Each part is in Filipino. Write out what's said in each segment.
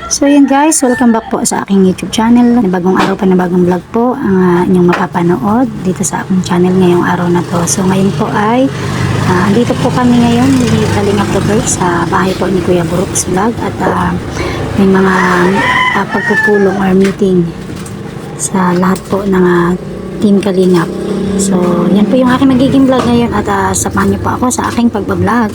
So yun guys, welcome back po sa aking YouTube channel. Bagong araw pa na bagong vlog po ang inyong mapapanood dito sa aking channel ngayong araw na to. So ngayon po ay andito po kami ngayon ni Kalingap Robert sa bahay po ni Kuya Brooks Vlog at may mga pagpupulong or meeting sa lahat po ng Team Kalingap. So yan po yung aking magiging vlog ngayon at samahan niyo po ako sa aking pagbablog.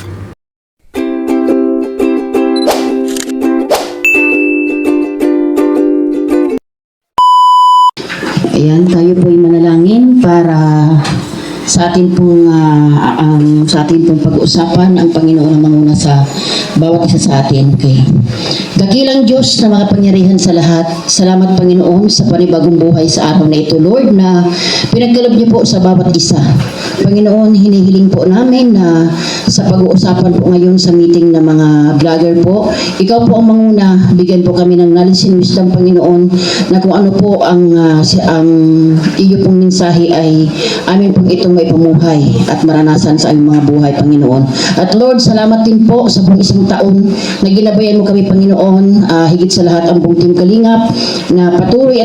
Ayan, tayo po ay manalangin para sa atin pong pag-uusapan ang Panginoon ang manguna sa bawat isa sa atin. Okay. Dakilang Diyos na makapangyarihan sa lahat, salamat Panginoon sa panibagong buhay sa araw na ito, Lord, na pinagkaloob niyo po sa bawat isa. Panginoon, hinihiling po namin na sa pag-uusapan po ngayon sa meeting ng mga vlogger po, ikaw po ang manguna, bigyan po kami ng knowledge and wisdom, Panginoon, na kung ano po ang iyo pong mensahe ay amin pong itong may pamuhay at maranasan sa aming mga buhay, Panginoon. At Lord, salamat din po sa buong isang taon na ginabayan mo kami, Panginoon, higit sa lahat ang buong Team Kalingap na patuloy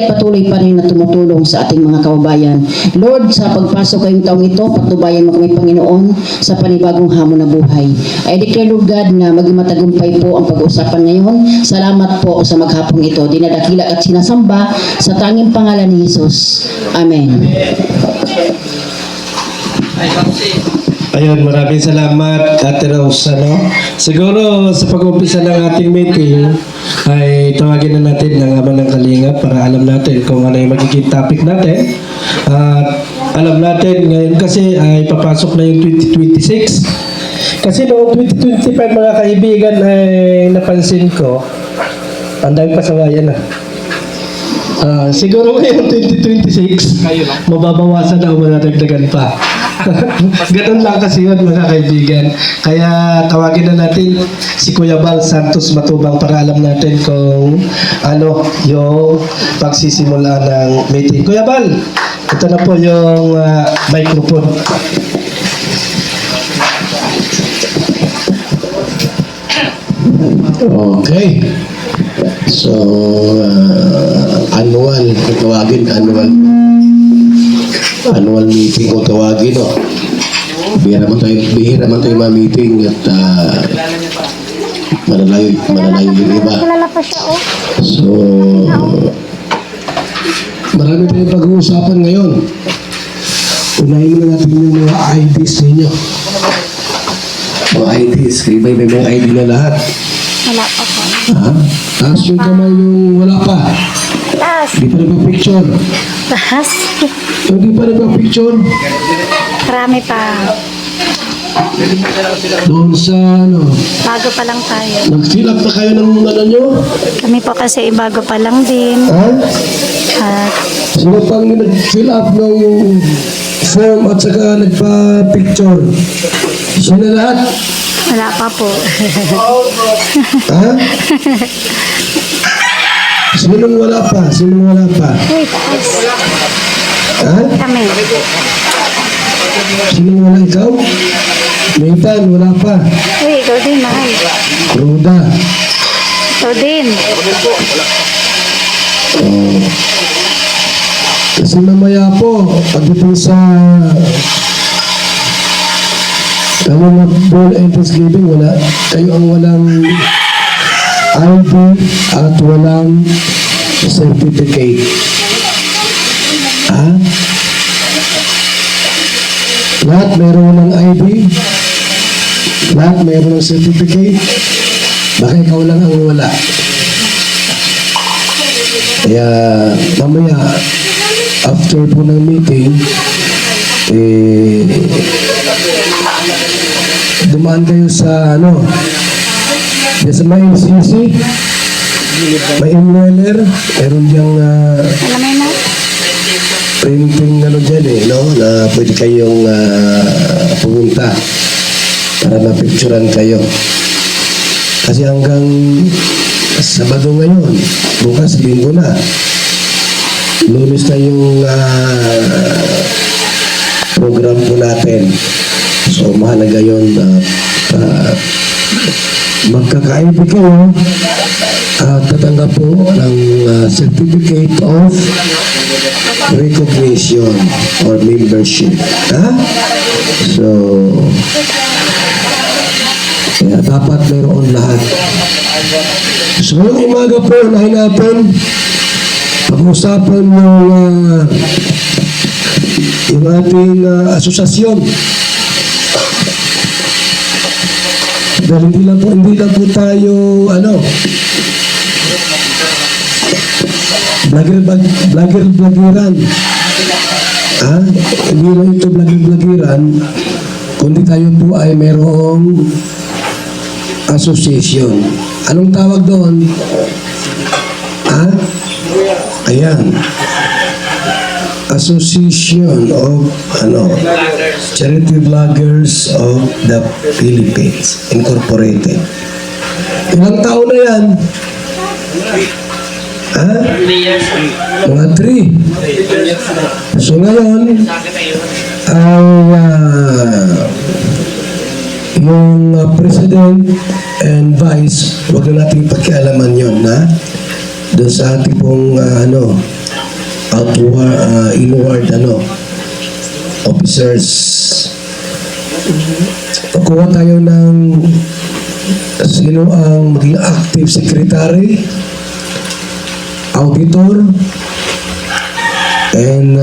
pa rin na tumutulong sa ating mga kababayan. Lord, sa pagpasok kayong taong ito, patubayan mo kami, Panginoon, sa panibagong hamon na buhay. I declare, Lord God, na maging matagumpay po ang pag-uusapan ngayon. Salamat po sa maghapong ito. Dinadakila at sinasamba sa tanging pangalan ni Jesus. Amen. Ayun, maraming salamat Ate Rose. Siguro sa pag-umpisa ng ating meeting ay tawagin na natin ng Ama ng Kalingap para alam natin kung ano yung magiging topic natin. At alam natin ngayon kasi ay papasok na yung 2026. Kasi noong 2025 mga kaibigan ay napansin ko ang dami pasawayan na. Siguro ngayon 2026 mababawasan na o madadagdagan pa. Ganun lang kasi yun mga kaibigan. Kaya tawagin na natin si Kuya Bal Santos Matubang para alam natin kung ano yung pagsisimula ng meeting. Kuya Bal, ito na po yung microphone. Okay. So, annual meeting kung tawagin, no? Bihira man tayo ma-meeting at manalayo yung iba. So, marami tayong pag-uusapan ngayon. Unahin na natin yung mga IDs ninyo. Mga IDs, may mga ID na lahat. Wala pa po. Ha? Taas yung kamay yung wala pa. Taas. Hindi pa nagpa-picture. Taas. Hindi pa nagpa-picture. Marami pa. Doon sa Bago pa lang tayo. nag-fill up na kayo ng nyo? Kami po kasi bago pa lang din. Ha? At Sino pang nag-fill up ng form at saka nagpa-picture? Sino lahat? wala pa po. Ha? Sinong wala pa? Uy, taas. Ha? Kami. Sinong wala ikaw? Nathan, wala pa. Uy, ikaw din, mahal. Roda. Ikaw din. Kasi mamaya po, pagdating sa ball and Thanksgiving, kayo ang walang ID at walang certificate. Ha? Lahat meron ng ID, lahat meron ng certificate, baka ikaw lang ang wala. Kaya mamaya, after po ng meeting, dumaan kayo sa sa may LCC, may enroller, meron diyang Alam mo na? printing dyan na pwede kayong pumunta para mapicturean kayo. Kasi hanggang Sabado ngayon, bukas Linggo na. Lunes na yung program po natin. So mahalaga yun na magkakaibig kayo at tatanggap ng Certificate of Recognition or Membership. Ha? So, kaya dapat mayroon lahat. So, ngayong umaga po, unahin natin pag-usapan yung ating asosasyon. Dahil hindi lang po tayo, vlogger-vloggeran. Hindi lang ito vlogger-vloggeran, kundi tayo po ay mayroong association. Anong tawag doon? Ayan. Association of Charity Vloggers of the Philippines Incorporated. Ilang taon na yan? Mga 3. So ngayon, yung President and Vice, wag na natin pakialaman yun, doon sa ating pong inward officers. Kuha tayo ng sino ang maging active secretary, auditor, and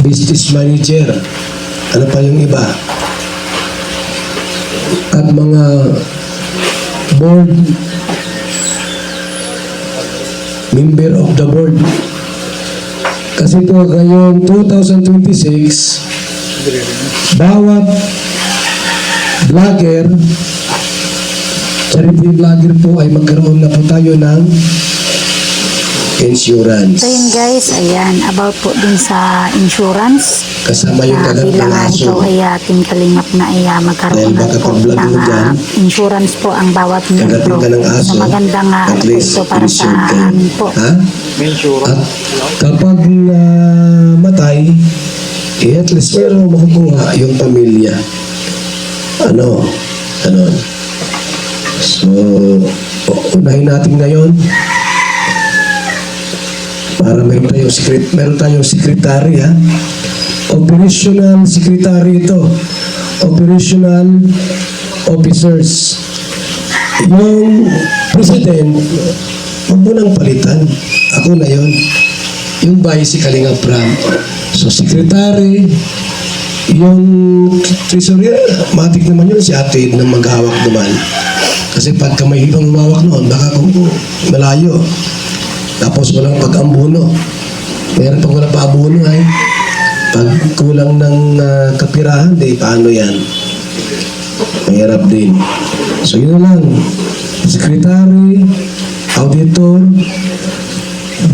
business manager. Ano pa yung iba? At mga board member of the board. Kasi po ngayong 2026, bawat vlogger, charity vlogger po ay magkaroon na po tayo ng insurance. So yun guys, ayan, about po din sa insurance. Kasama yung kagat Bilang ng aso. ito ay ating kalingap na magkaroon Dahil na baka po pag-vlog ng mo dyan, insurance po ang bawat kagatin membro. ka ng aso, So maganda nga at po least ito para sa insured ka. amin po. At kapag matay, at least meron makukuha yung pamilya. So, unahin natin ngayon para meron tayong secretary, operational secretary ito, operational officers. Yung president, huwag mo nang palitan, ako na yon. Yung vice si Kalingap Ram. So secretary, yung treasurer, matik naman yun si Ate na maghawak naman. Kasi pagka may ibang humawak noon, baka kung malayo. Tapos walang pag-ambuno. Meron pag walang pa-abuno ay pag kulang ng kapirahan, paano yan? Mahirap din. So yun lang. Secretary, auditor,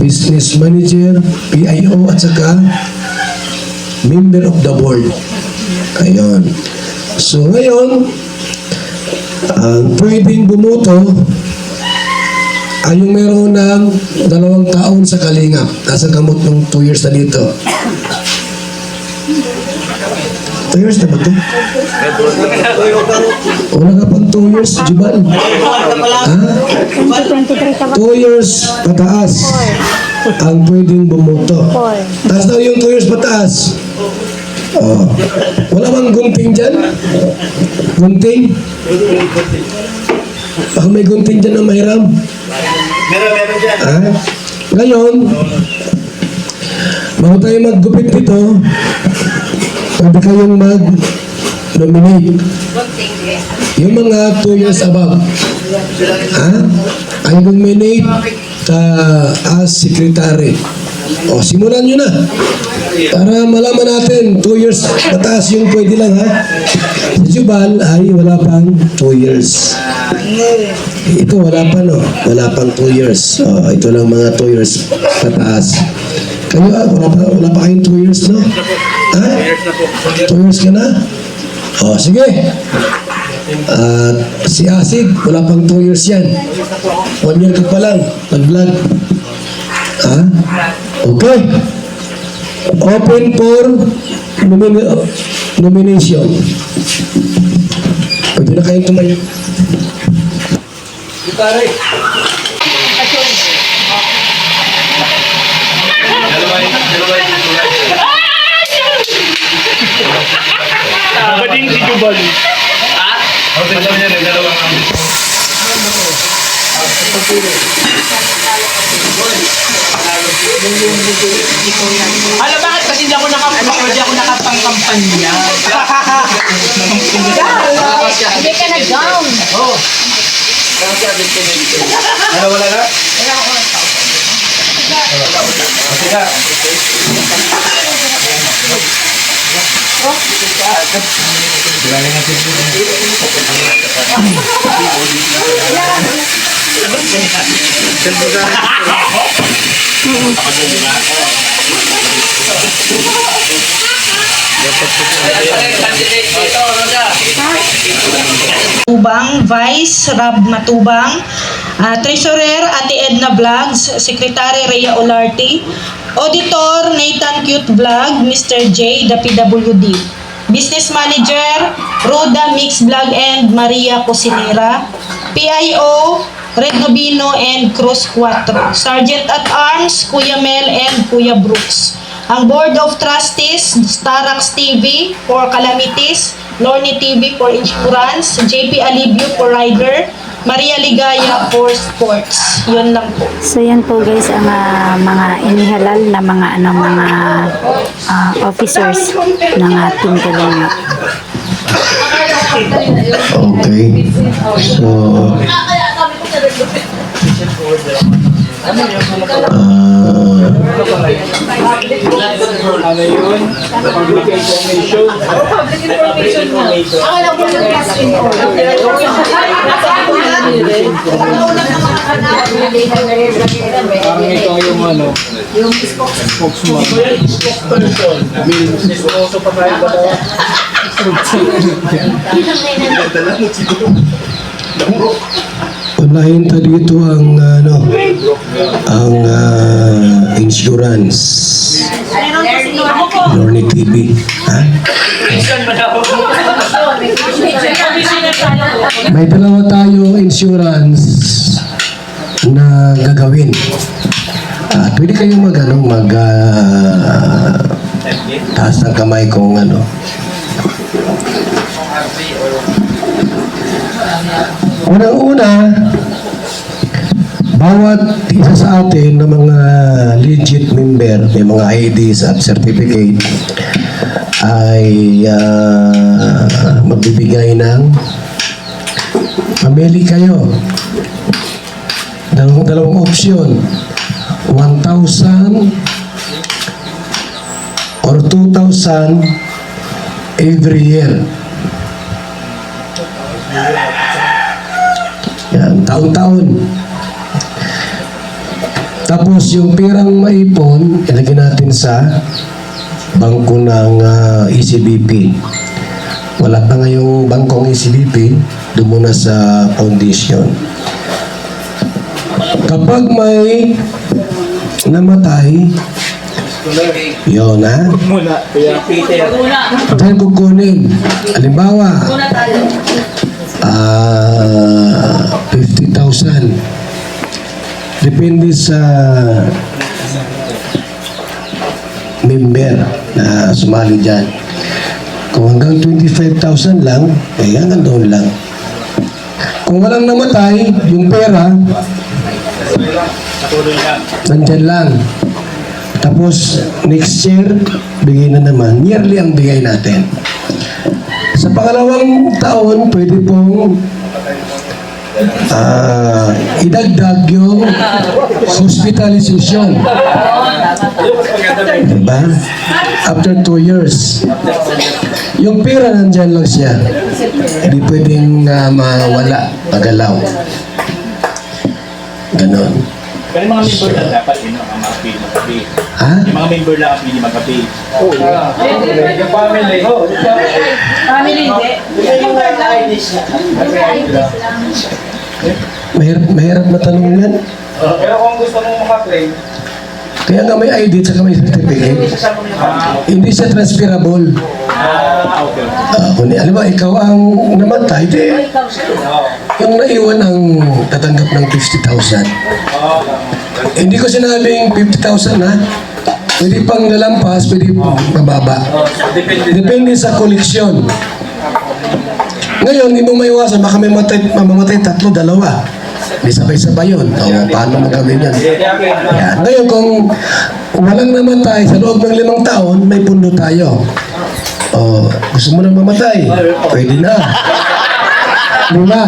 business manager, PIO, at saka member of the board. Ayun. So ngayon, ang pwedeng bumoto ay yung meron ng 2 taon sa Kalingap. Nasa gamot ng 2 years na dito. 2 years na ba ito? Wala ka pang 2 years, Jubal. 2023 ka ba? 2 years pataas ang pwedeng bumoto. Taas daw yung 2 years pataas. Wala bang gunting dyan? Gunting? Baka may gunting dyan na mahiram. Meron dyan. Ngayon, bago tayo maggupit dito, pwede kayong mag-nominate. Yung mga 2 years above, ay nominate as secretary. Simulan nyo na. Para malaman natin, 2 years mataas yung pwede lang, Si Jubal ay wala pang 2 years. Ito wala pa, wala pang 2 years. Ito lang mga 2 years pataas. Kayo, wala pa kayong 2 years, no? 2 years ka na? Sige. Si Asig, wala pang 2 years yan. 1 year ka pa lang, nag-vlog. Okay. Open for nomination. Pwede na kayong tumayo. Bading si Jubal. Ang dalawa niya, dalawang Alam bakit kasi hindi ako nakapangkampanya? Hindi ka nag-down. Ano, wala na? Okay na. Matubang, Vice Rab Matubang, Treasurer Ate Edna Vlogs, Secretary Rhea Olarte, Auditor Nathan Cute Vlog, Mr. J, the PWD, Business Manager Roda Mix Vlog and Maria Cosinera, PIO Red Nobino and Cruz Cuatro, Sergeant at Arms Kuya Mel and Kuya Brooks. Ang Board of Trustees, Starax TV for Calamities, Lorne TV for Insurance, JP Alibio for Rider, Maria Ligaya for Sports. Yun lang po. So yan po guys ang mga inihalal na mga officers ng ating Kalingap. Okay. So, unahin ta dito ang insurance. Lorne TV. Ha? May dalawa tayo insurance na gagawin. Pwede kayong taas ng kamay kung Unang-una, bawat isa sa atin na mga legit member, may mga IDs at certificate, ay magbibigay ng mamili kayo. Dalawang option, 1,000 or 2,000 every year. Yan, taon-taon. Tapos yung perang maipon, ilagay natin sa bangko ng ECBP. Wala pa ngayong bangkong ECBP, doon muna sa foundation. Kapag may namatay, yun dahil kukunin. Halimbawa, 50,000. Depende sa member na sumali dyan. Kung hanggang 25,000 lang, eh hanggang doon lang. Kung walang namatay, yung pera, nandyan lang. Tapos, next year, bigay na naman. Yearly ang bigay natin. Sa pangalawang taon, pwede pong idagdag yung hospitalization. Diba? After 2 years. Yung pera nandyan lang siya. Hindi pwedeng mawala, magalaw. Ganon. Pero yung mga member lang dapat yun ang mag-appeal. Ha? Yung mga member lang ang pili mag-appeal. Yung family. Family hindi. Mahirap matanong yan. Pero kung gusto mong makaklaim, Kaya nga may ID at may certificate. Hindi siya transferable. Kung alam mo, ikaw ang namatay, yung naiwan ang tatanggap ng 50,000. Hindi ko sinabing 50,000 na. Pwede pang lalampas, pwede mababa. Depende sa koleksyon. Ngayon, hindi mo maiwasan, baka may mamamatay 3, 2. May sabay-sabay yun. O, paano magawin yan? Yan. Ngayon, kung walang namatay sa loob ng 5 taon, may pundo tayo. O, gusto mo nang mamatay? Pwede na. Diba?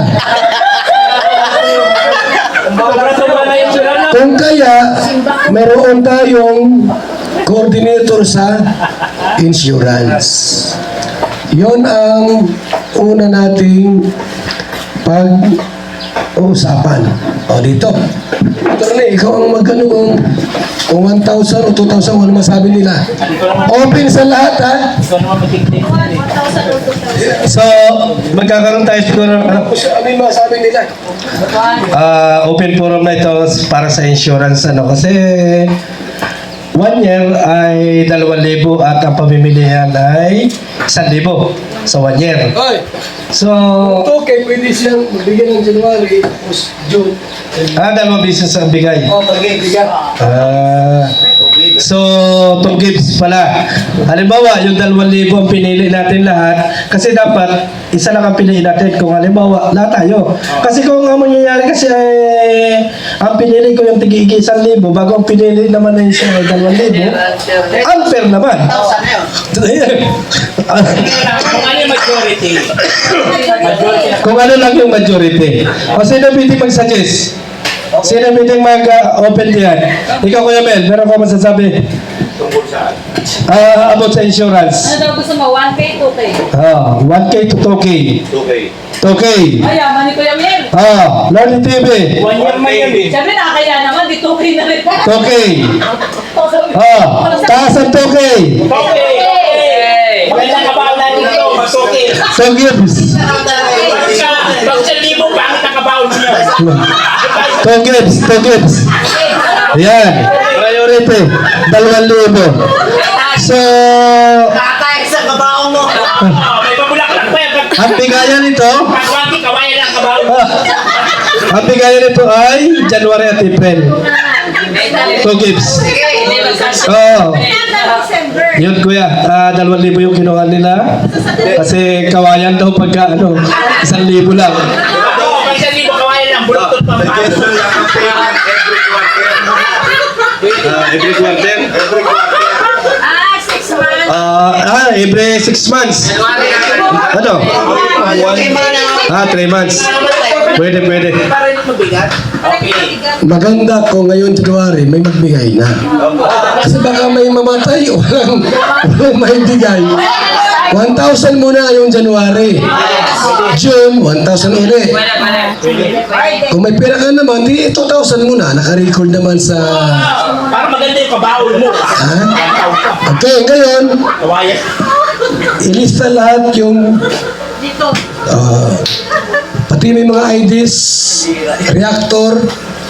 Kung kaya, mayroon tayong coordinator sa insurance. Yon ang una nating pag-uusapan. O dito. Attorney, ikaw ang magkano kung 1,000 o 2,000, ano masabi nila? Open sa lahat, ha? So, magkakaroon tayo siguro Ano yung masabi nila? open forum na ito para sa insurance kasi 1 year ay 2,000 at ang pamimilihan ay 1,000 sa 1 year. Oy, So, okay, pwede siyang magbigay ng January, tapos June. 2 business ang bigay. Bigyan. So, 2 gifts pala. Halimbawa, yung 2,000 ang pinili natin lahat kasi dapat isa lang ang piliin natin kung halimbawa, lahat tayo. Kasi kung ang mangyayari kasi ay ang pinili ko yung tig-igi 1,000 bago ang pinili naman na isa ay 2,000, unfair naman. Kung ano yung majority? Kung ano lang yung majority. O sino pwede mag-suggest? Sino pwede mag-open diyan? Ikaw, Kuya Mel, meron ka masasabi? About sa insurance. Ano daw gusto mo? 1K, 2K? 1K to 2K. 2K. Ay, yaman ni Kuya Miel. Lordy TV. 1 year man yan eh. Siyempre, nakakaya naman, di 2K na rin. 2K. Taas ang 2K. Okay! May nakabaw na dito, masuki. So gives. Pag 1,000, bakit nakabaw niya? 2 gives. 2 gives. Yan. Priority. 2,000. So, May pabulaklak pa yan. ang bigayan nito, Pagwagi, kawayan lang kabaw. ang bigayan nito ay January at April. 2 gives. Yun kuya, 2,000 yung kinuha nila. Kasi kawayan daw pagka 1,000 lang. Pag 1,000, kawayan lang. Bulutod pa pa. Every quarter? Ah, 6 months. Every 6 months. Ano? 3 months. Pwede. Maganda kung ngayon January may magbigay na. Kasi baka may mamatay o walang may bigay. 1,000 muna yung January. June, 1,000 ulit. Kung may pera ka naman, di 2,000 muna. Naka-record naman sa... Para maganda yung kabaol mo. Ha? Okay, ngayon, Kawayan. ilista lahat yung... pati may mga IDs, reactor,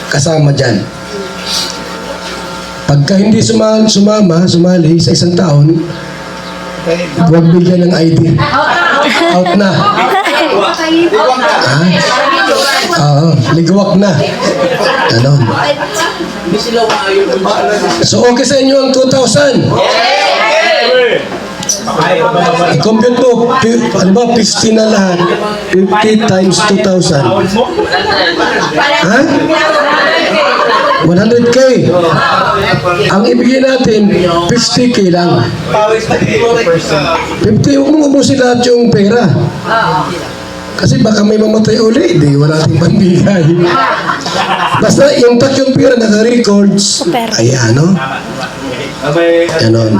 kasama dyan. Pagka hindi sumali sa isang taon, huwag bigyan ng ID. Out na. Ligwak na. Ganon. So okay sa inyo ang 2,000? I-compute mo, ano ba, 50 na lahat. 50 times 2,000. Ha? 100K. Ang ibigay natin, 50K lang. 50, huwag mong ubusin lahat yung pera. Kasi baka may mamatay uli, di wala nating pambigay. Basta intact yung pera, naka-records. Ayan, no? Ganon.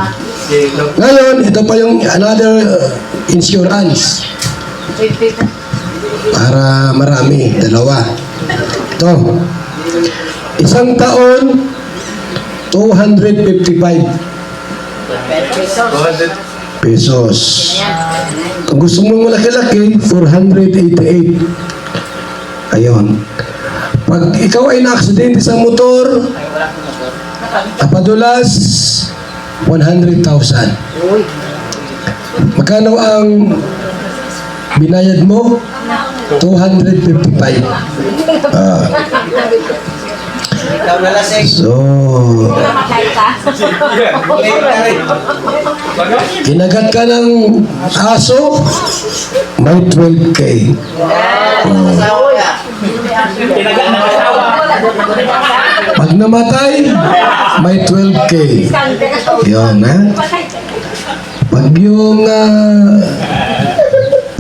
Ngayon, ito pa yung another insurance. Para marami, 2. Ito. Isang taon, 255 pesos. Kung gusto mo malaki-laki, 488. Ayun. Pag ikaw ay na-aksidente sa motor, Napadulas, 100,000. Magkano ang binayad mo? 255. So, kinagat ka ng aso, may 12K. Pag namatay, may 12K. Yun, ha? Pag yung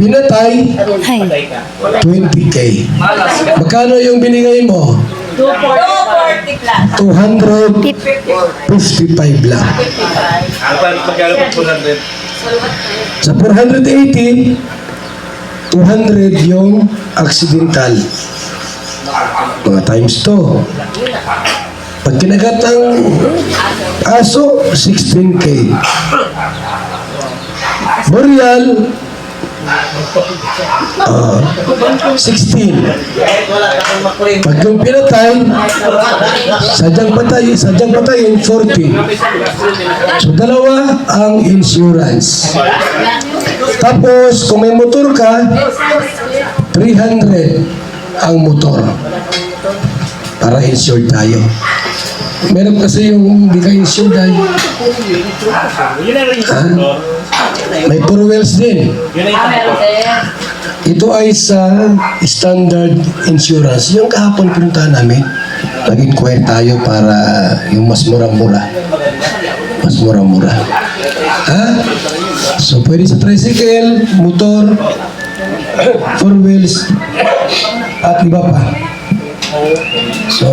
pinatay, Ay, 20K. Magkano yung binigay mo? 240 plus. 255 lang. Magkano pa po natin? Sa 480, 200 yung accidental. Mga times 2. Pag kinagat ng aso, 16K. Burial, 16. Pag yung pinatay, sadyang patayin, 40. So, dalawa ang insurance. Tapos, kung may motor ka, 300 ang motor. Para insured tayo. Meron kasi yung hindi ka insured ay. May 4 wheels din. Meron din. Ito ay sa standard insurance. Yung kahapon pinuntahan namin, nag-inquire tayo para yung mas murang-mura. Mas murang-mura. So, pwede sa tricycle, motor, 4 wheels, at iba pa. So,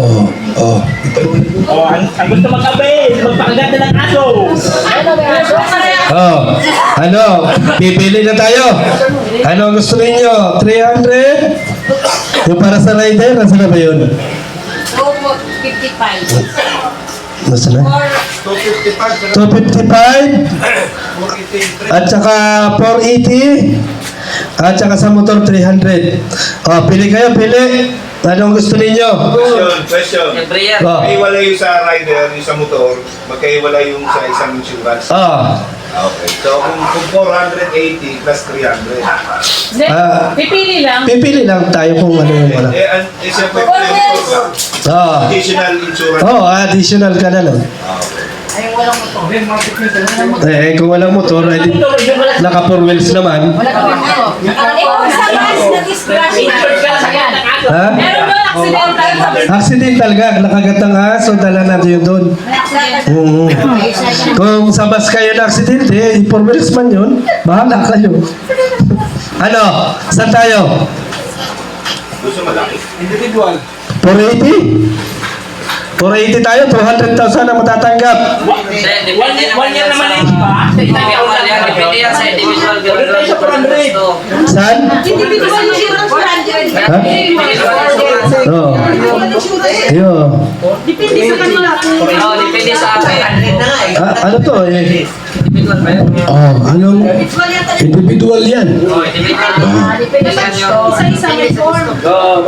Ang gusto mag-abay, magpakagat na ng aso. Ano? Pipili na tayo. Ano ang gusto ninyo? 300? Yung para sa rider, nasa na ba yun? 255. Nasa na? 255? At saka 480? At saka sa motor 300. Pili kayo, pili. Anong gusto ninyo? Question. Oh. Magkaiwala yung sa rider, yung sa motor, magkaiwala yung sa isang insurance. Okay. So, kung 480 plus 300. Pipili lang. Pipili lang tayo kung ano yung ano. Siyempre, Ah. additional insurance. Additional ka na lang. Kung walang motor, naka 4 wheels naman. Ha? Meron doon accidental. Accidental ka, nakagat ng aso, dala natin yun doon. Kung sa bus kayo na aksidente, 4 wheels man yun, bahala kayo. Ano? Saan tayo? Gusto malaki. 480? 480 tayo, 200,000 ang matatanggap. One year naman eh. Depende yan sa individual. Saan? Individual insurance 100. Ha? Oo. Ayun. Depende sa kanila. Oo, depende sa akin. Ano to eh? Individual ba yun? anong individual yan? Oo, individual. Depende sa isa-isa may form. Kaya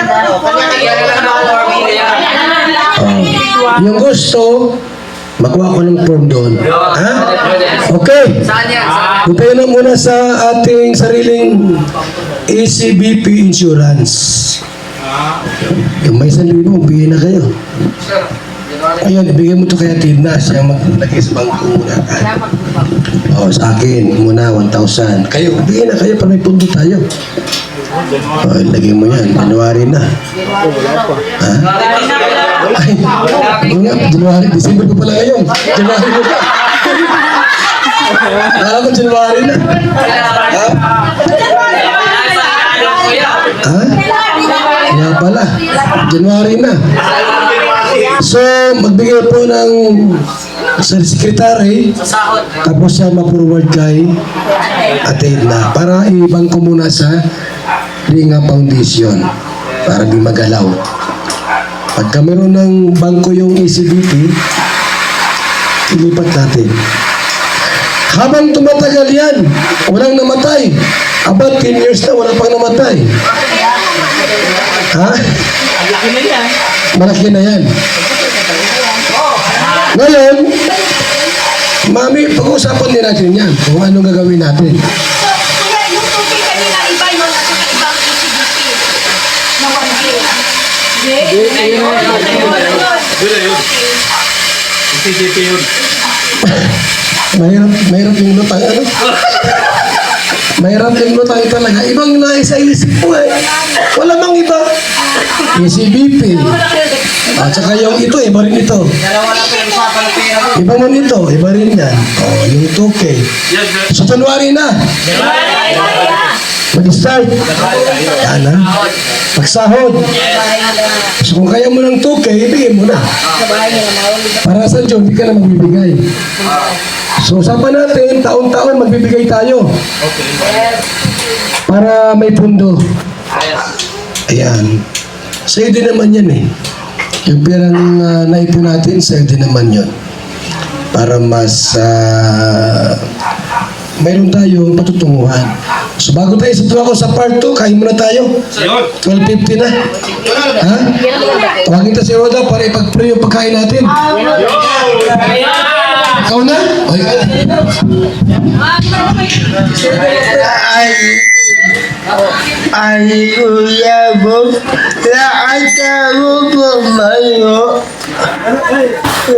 lang ako for me yan. Yung gusto, magkuha ko ng form doon. Ha? Okay. Saan yan? Saan? Puntayo na muna sa ating sariling ACBP Insurance. Yung may 1,000, bigyan na kayo. Sure. Ayun, ibigay mo to kaya Tidna. Siya maglagay sa bangko muna. Sa akin, muna 1,000. Kayo, bigyan na kayo para may pundo tayo. Ilagay mo yan. January na. Ha? Ay, nga, January. December ko pala ngayon. January mo pa. Alam ko, January na. Ha? Ha? Nga pala. January na. So, magbigay po ng sa secretary, tapos siya ma-forward kay Atid na para ibangko muna sa Ringa Foundation para di magalaw. Pagka meron ng bangko yung ECBP, ilipat natin. Habang tumatagal yan, walang namatay. About 10 years na, wala pang namatay. Ha? Malaki na yan. Ngayon, Mami, pag-uusapan din natin yan kung anong gagawin natin. Kaya yung tubig kanina, iba yun at saka ibang ECDP. CGP yun. Mahirap yung lutang, ano? Mahirap yung lutang talaga. Ibang naisa-isip mo eh. Wala mang iba. ECBP. At saka yung ito, iba rin ito. Iba man ito, iba rin yan. Oh, yung 2K. So, January na. Mag-start. Yan ha. Magsahod. So, kung kaya mo ng 2K, ibigay mo na. Para sa Diyo, hindi ka na magbibigay. So, usapan natin, taon-taon magbibigay tayo. Para may pundo. Ayan. Sa'yo din naman yan eh. Yung perang naipon natin, sa'yo din naman yun. Para mas mayroon tayong patutunguhan. So bago tayo sa sa part 2, kain muna tayo. 12:50 na. Ha? Tawagin ta si Roda para ipag-pray yung pagkain natin. Ikaw na? O, ikaw na. Ay, kuya mo, lahat ako pumayo.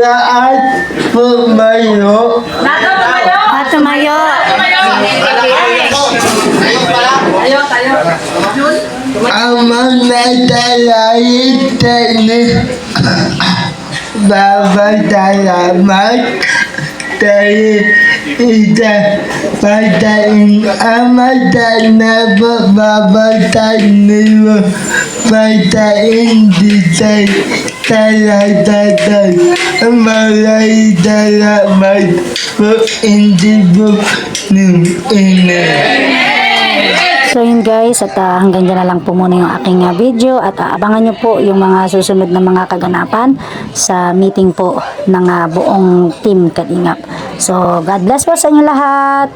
Lahat pumayo. Tumayo. Ang mga talayin tayo. Babasalamat tayo. Isa patayin amatan na babatan nilo. Patayin disay talatatan. Maraming salamat po hindi po ng ina. So yun guys, at hanggang dyan na lang po muna yung aking video at abangan nyo po yung mga susunod na mga kaganapan sa meeting po ng buong team Kalingap. So God bless po sa inyo lahat.